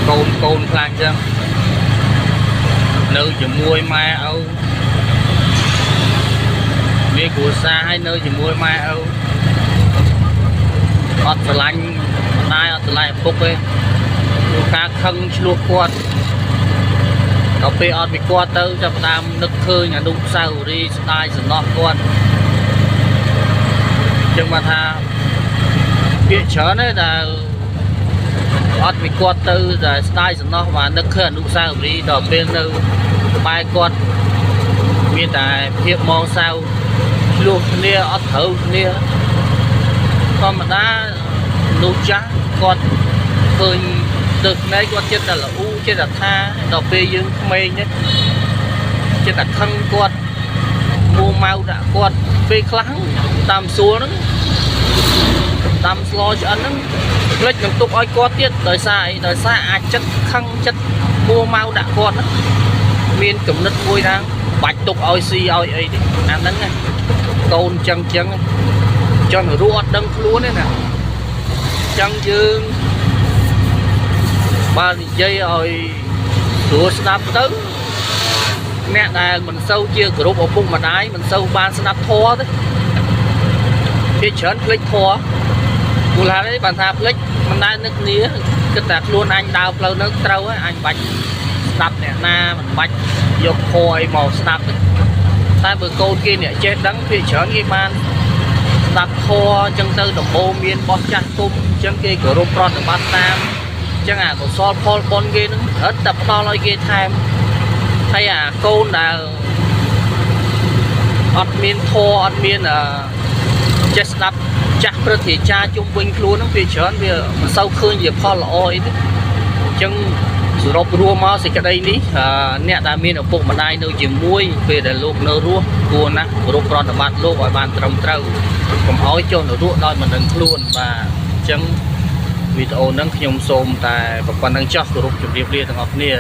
កូនខ្លាំងចឹងនៅជាមួយម៉ែឪមានគ្រួសារហើយនៅជាមួយម៉ែឪអត់ស្រឡាញ់ម្ដាយអត់ស្រឡាញ់ឪពុកទេព្រោះការខឹងឆ្លោះគាត់ដល់ពេលអត់ពីគាត់ទៅចាប់ផ្ដើមនឹកឃើញអនុស្សាវរីយ៍ស្ដាយសំណោះគាត់ចឹងមកថាពាក្យច្រើនទេដែលអត់ពីគាត់ទៅតែស្ដាយសំណោះvàនឹកឃើញអនុស្សាវរីយ៍ដល់ពេលនៅក្បែរគាត់មានតែភាពមកសៅឆ្លោះគ្នាអត់ត្រូវគ្នាធម្មតាលោកចាស់គាត់ឃើញទឹកណែគាត់ចិត្តតែល្អចិត្តតែថាដល់ពេលយើងក្មេងនេះចិត្តតែខឹងគាត់មួម៉ៅដាក់គាត់ពេលខ្លះតាមសួរហ្នឹងតាមស្លោឆ្អិនហ្នឹងផ្លេចនឹងទុកឲ្យគាត់ទៀតដោយសារអីដោយសារអាចចិត្តខឹងចិត្តមួម៉ៅដាក់គាត់ហ្នឹងមានគំនិតមួយថាបាច់ទុកឲ្យស៊ីឲ្យអីទេអាហ្នឹងណាកូនចឹងចង់រੂអត់ដឹងខ្លួនទេណាចឹងយើងបាននិយាយឲ្យស្រួលស្ដាប់ទៅអ្នកដែលមិនសូវជាគោរពឪពុកម្ដាយមិនសូវបានស្ដាប់ធម៌ទេគេច្រើនភ្លេចធម៌មូលហេតុអីបានថាភ្លេចមិនដែលនឹកគ្នាគិតតែខ្លួនអញដើរផ្លូវនោះត្រូវហើយអញបាច់ស្ដាប់អ្នកណាមិនបាច់យកធម៌អីមកស្ដាប់ទេតែបើកូនគេអ្នកចេះដឹងគេច្រើនគេបានស្ដាប់ធម៌អញ្ចឹងទៅដំបូងមានបោះចាស់គុំអញ្ចឹងគេគោរពប្រតិបត្តិតាមអញ្ចឹងអាកុសលផលបុណ្យគេនឹងរឹតតែផ្ដល់ឲ្យគេថែមហើយអាកូនដែលអត់មានធម៌អត់មានចេះស្ដាប់ចាស់ព្រឹទ្ធាចារ្យជុំវិញខ្លួនហ្នឹងវាច្រើនវាមិនសូវឃើញជាផលល្អអីទេអញ្ចឹងសរុបរួមមកសេចក្តីនេះអ្នកដែលមានឪពុកម្ដាយនៅជាមួយពេលដែលលោកនៅរស់គួរណាស់គោរពប្រតិបត្តិលោកឲ្យបានត្រឹមត្រូវកុំឲ្យចុះនរកដោយមិនដឹងខ្លួនបាទអញ្ចឹងវីដេអូហ្នឹងខ្ញុំសូមតែប៉ុណ្្នឹងចោះគោរពជម្រាបលាទាំងអស់គ្នា